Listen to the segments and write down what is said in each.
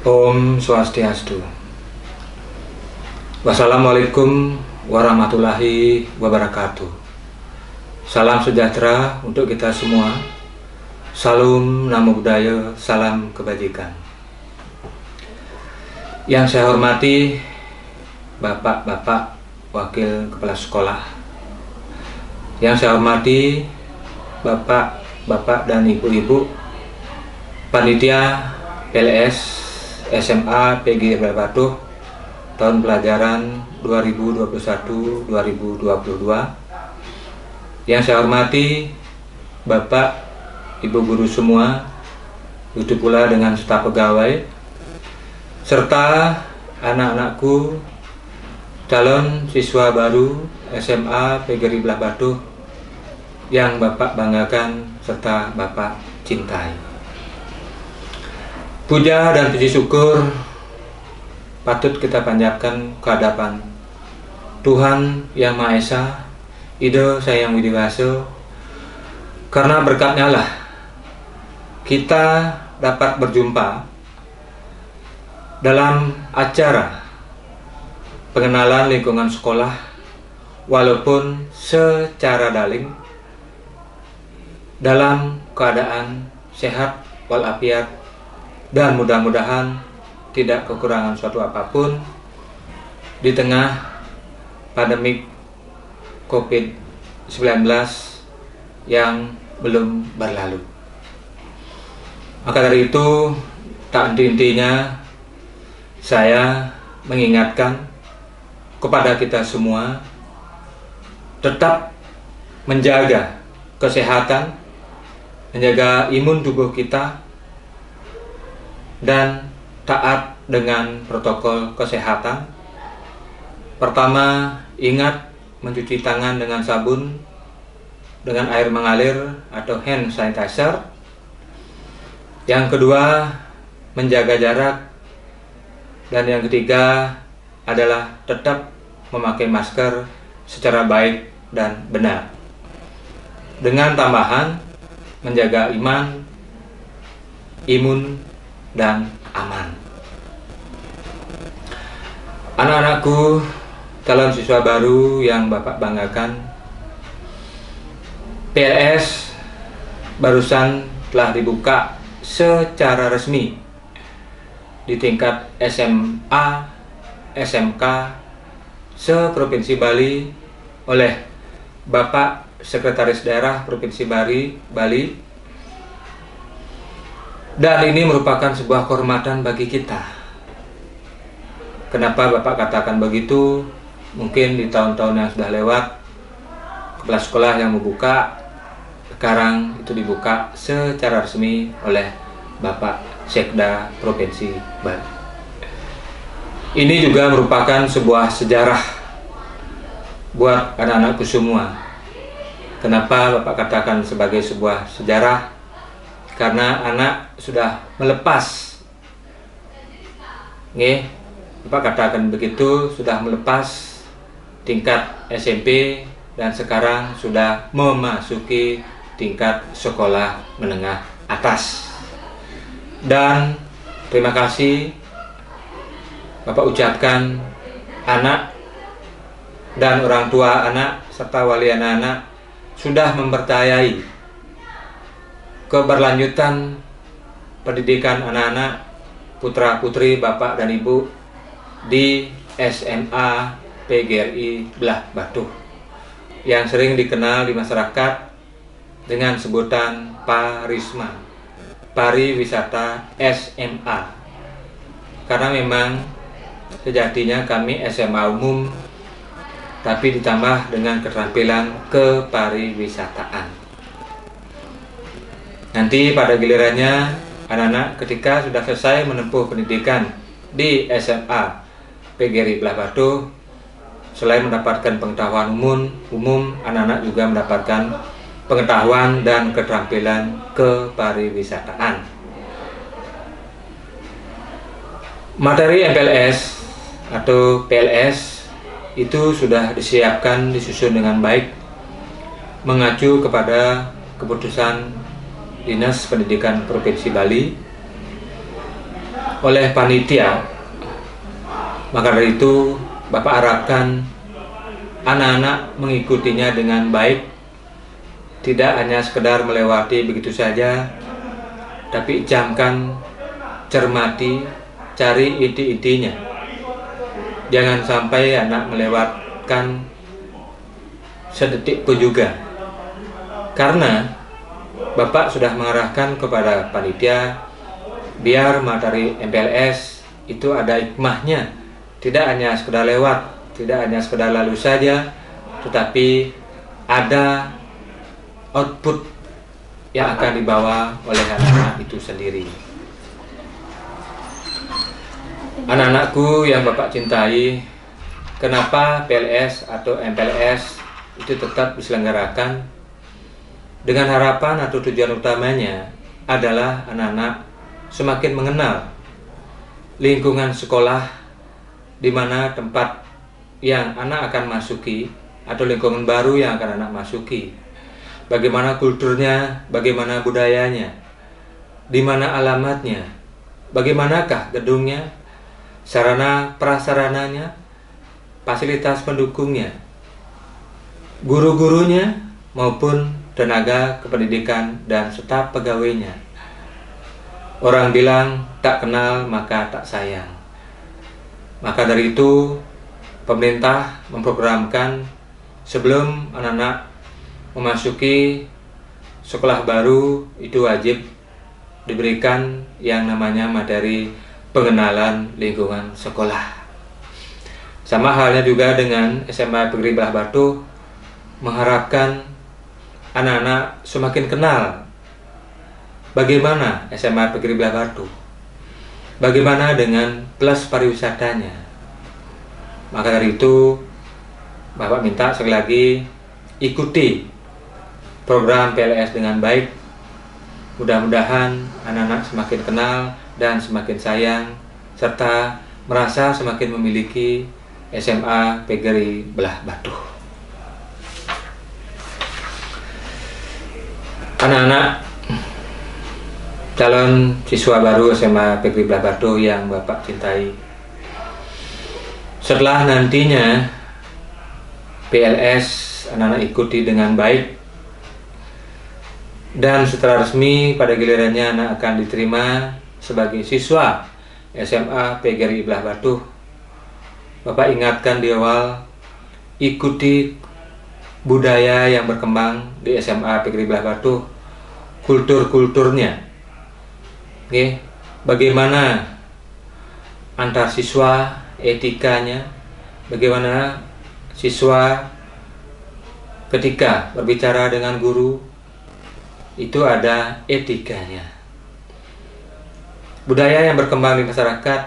Om Swastiastu. Wassalamualaikum warahmatullahi wabarakatuh. Salam sejahtera untuk kita semua. Salam Namo Buddhaya, salam kebajikan. Yang saya hormati Bapak-bapak Wakil Kepala Sekolah, yang saya hormati Bapak-bapak dan Ibu-ibu Panitia PLS SMA PGRI Belah Batuh tahun pelajaran 2021-2022. Yang saya hormati Bapak Ibu guru semua, begitu pula dengan staf pegawai serta anak-anakku calon siswa baru SMA PGRI Belah Batuh yang Bapak banggakan serta Bapak cintai. Puja dan puji syukur patut kita panjatkan kehadapan Tuhan Yang Maha Esa, Ida Sayang Widiwasa, karena berkatnya lah kita dapat berjumpa dalam acara pengenalan lingkungan sekolah walaupun secara daring dalam keadaan sehat walafiat, dan mudah-mudahan tidak kekurangan suatu apapun di tengah pandemik COVID-19 yang belum berlalu. Maka dari itu, tak henti-hentinya saya mengingatkan kepada kita semua tetap menjaga kesehatan, menjaga imun tubuh kita, dan taat dengan protokol kesehatan. Pertama, ingat mencuci tangan dengan sabun dengan air mengalir atau hand sanitizer. Yang kedua, menjaga jarak. Dan yang ketiga adalah tetap memakai masker secara baik dan benar. Dengan tambahan menjaga iman, imun, dan aman. Anak-anakku calon siswa baru yang Bapak banggakan, PLS barusan telah dibuka secara resmi di tingkat SMA, SMK se-Provinsi Bali oleh Bapak Sekretaris Daerah Provinsi Bali. Dan ini merupakan sebuah kehormatan bagi kita. Kenapa Bapak katakan begitu? Mungkin di tahun-tahun yang sudah lewat, kepala sekolah yang membuka, sekarang itu dibuka secara resmi oleh Bapak Sekda Provinsi Bali. Ini juga merupakan sebuah sejarah buat anak-anakku semua. Kenapa Bapak katakan sebagai sebuah sejarah? Karena anak sudah melepas, Bapak katakan begitu, sudah melepas tingkat SMP dan sekarang sudah memasuki tingkat sekolah menengah atas. Dan terima kasih Bapak ucapkan anak dan orang tua anak serta wali anak-anak sudah mempercayai keberlanjutan pendidikan anak-anak putra-putri Bapak dan Ibu di SMA PGRI Belah Batuh yang sering dikenal di masyarakat dengan sebutan Parisma, Pariwisata SMA. Karena memang sejatinya kami SMA umum, tapi ditambah dengan keterampilan kepariwisataan. Nanti pada gilirannya anak-anak ketika sudah selesai menempuh pendidikan di SMA PGRI Belah Batuh, selain mendapatkan pengetahuan umum, anak-anak juga mendapatkan pengetahuan dan keterampilan kepariwisataan. Materi MPLS atau PLS itu sudah disiapkan, disusun dengan baik, mengacu kepada keputusan Dinas Pendidikan Provinsi Bali oleh panitia. Maka dari itu Bapak harapkan anak-anak mengikutinya dengan baik, tidak hanya sekedar melewati begitu saja, tapi camkan, cermati, cari inti-intinya. Jangan sampai anak melewatkan sedetik pun juga, karena Bapak sudah mengarahkan kepada panitia biar materi MPLS itu ada hikmahnya, tidak hanya sekedar lewat, tidak hanya sekedar lalu saja, tetapi ada output yang akan dibawa oleh anak-anak itu sendiri. Anak-anakku yang Bapak cintai, kenapa PLS atau MPLS itu tetap diselenggarakan? Dengan harapan atau tujuan utamanya adalah anak-anak semakin mengenal lingkungan sekolah, di mana tempat yang anak akan masuki atau lingkungan baru yang akan anak masuki. Bagaimana kulturnya, bagaimana budayanya, di mana alamatnya, bagaimanakah gedungnya, sarana prasarananya, fasilitas pendukungnya, guru-gurunya maupun tenaga kependidikan dan staf pegawainya. Orang bilang tak kenal maka tak sayang. Maka dari itu pemerintah memprogramkan sebelum anak-anak memasuki sekolah baru itu wajib diberikan yang namanya materi pengenalan lingkungan sekolah. Sama halnya juga dengan SMA Negeri Belah Batu, mengharapkan anak-anak semakin kenal bagaimana SMA Negeri Belah Batu, bagaimana dengan plus pariwisatanya. Maka dari itu Bapak minta sekali lagi ikuti program PLS dengan baik. Mudah-mudahan anak-anak semakin kenal dan semakin sayang, serta merasa semakin memiliki SMA Negeri Belah Batu. Anak-anak calon siswa baru SMA Negeri Belah Batu yang Bapak cintai, setelah nantinya PLS anak-anak ikuti dengan baik, dan setelah resmi pada gilirannya anak akan diterima sebagai siswa SMA PGRI Belah Batu, Bapak ingatkan di awal, ikuti budaya yang berkembang di SMA PGRI Belah Batu, kultur-kulturnya. Oke, bagaimana antar siswa, etikanya, bagaimana siswa ketika berbicara dengan guru, itu ada etikanya. Budaya yang berkembang di masyarakat,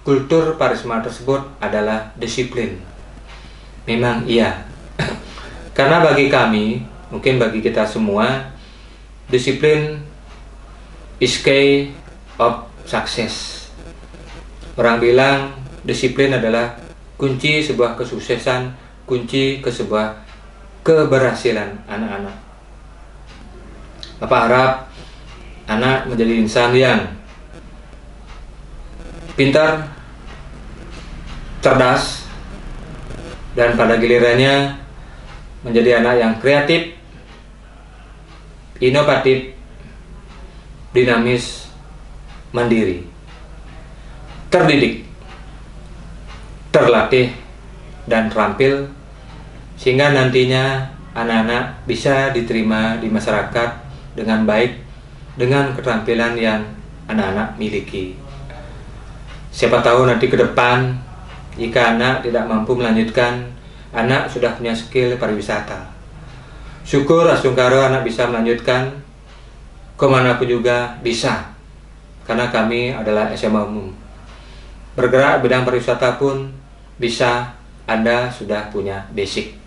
kultur Parisma tersebut adalah disiplin. Memang iya. Karena bagi kami, mungkin bagi kita semua, disiplin is key of success. Orang bilang disiplin adalah kunci sebuah kesuksesan, kunci ke sebuah keberhasilan anak-anak. Bapak harap anak menjadi insan yang pintar, cerdas, dan pada gilirannya menjadi anak yang kreatif, inovatif, dinamis, mandiri, terdidik, terlatih, dan terampil, sehingga nantinya anak-anak bisa diterima di masyarakat dengan baik, dengan keterampilan yang anak-anak miliki. Siapa tahu nanti ke depan, jika anak tidak mampu melanjutkan, anak sudah punya skill pariwisata. Syukur Asungkaro anak bisa melanjutkan, kemanapun juga bisa, karena kami adalah SMA umum. Bergerak bidang pariwisata pun bisa, Anda sudah punya basic.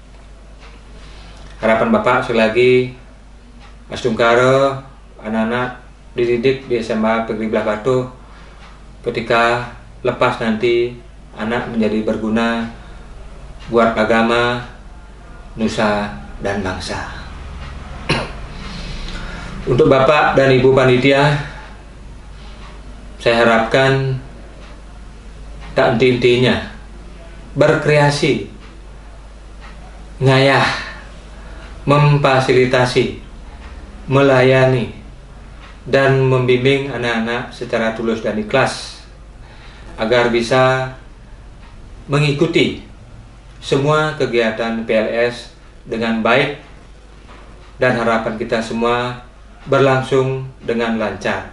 Harapan Bapak sekali lagi, Asungkaro anak-anak dididik di SMA Negeri Belah Batu, ketika lepas nanti anak menjadi berguna buat agama, nusa, dan bangsa. Untuk Bapak dan Ibu panitia, Saya harapkan tak henti-hentinya berkreasi, ngayah, memfasilitasi, melayani, dan membimbing anak-anak secara tulus dan ikhlas agar bisa mengikuti semua kegiatan PLS dengan baik, dan harapan kita semua berlangsung dengan lancar.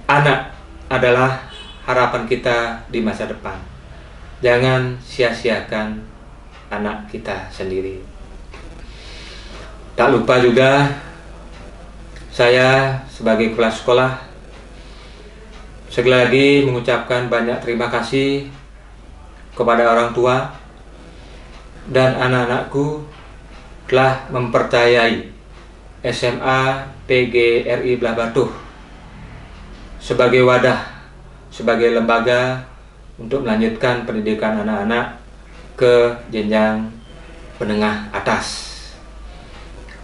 Anak adalah harapan kita di masa depan. Jangan sia-siakan anak kita sendiri. Tak lupa juga, saya sebagai kepala sekolah sekali lagi mengucapkan banyak terima kasih kepada orang tua dan anak-anakku telah mempercayai SMA PGRI Belah Batuh sebagai wadah, sebagai lembaga untuk melanjutkan pendidikan anak-anak ke jenjang menengah atas.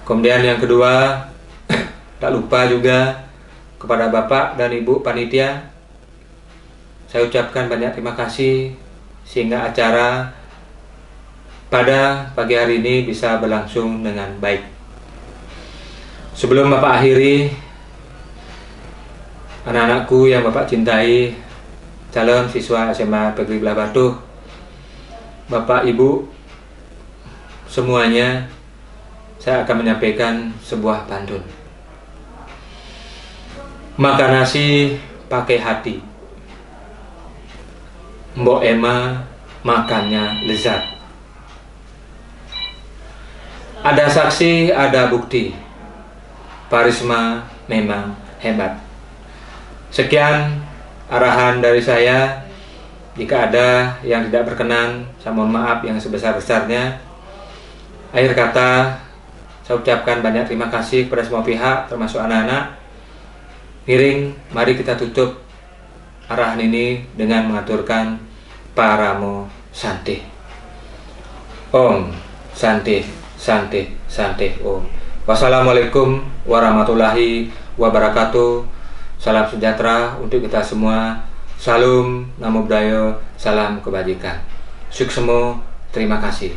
Kemudian yang kedua, tak lupa juga kepada Bapak dan Ibu Panitia, saya ucapkan banyak terima kasih sehingga acara pada pagi hari ini bisa berlangsung dengan baik. Sebelum Bapak akhiri, anak-anakku yang Bapak cintai, calon siswa SMA PGRI Belah Batuh, Bapak Ibu semuanya, saya akan menyampaikan sebuah pantun. Makan nasi pakai hati, Mbok Ema makannya lezat. Ada saksi, ada bukti, Parisma memang hebat. Sekian arahan dari saya. Jika ada yang tidak berkenan, saya mohon maaf yang sebesar-besarnya. Akhir kata, saya ucapkan banyak terima kasih kepada semua pihak, termasuk anak-anak. Miring, mari kita tutup arahan ini dengan mengaturkan Paramo Sante. Om Sante, Sante, Sante, Om. Wassalamualaikum warahmatullahi wabarakatuh. Salam sejahtera untuk kita semua. Salam Namo Buddhaya, salam kebajikan. Suksemo, terima kasih.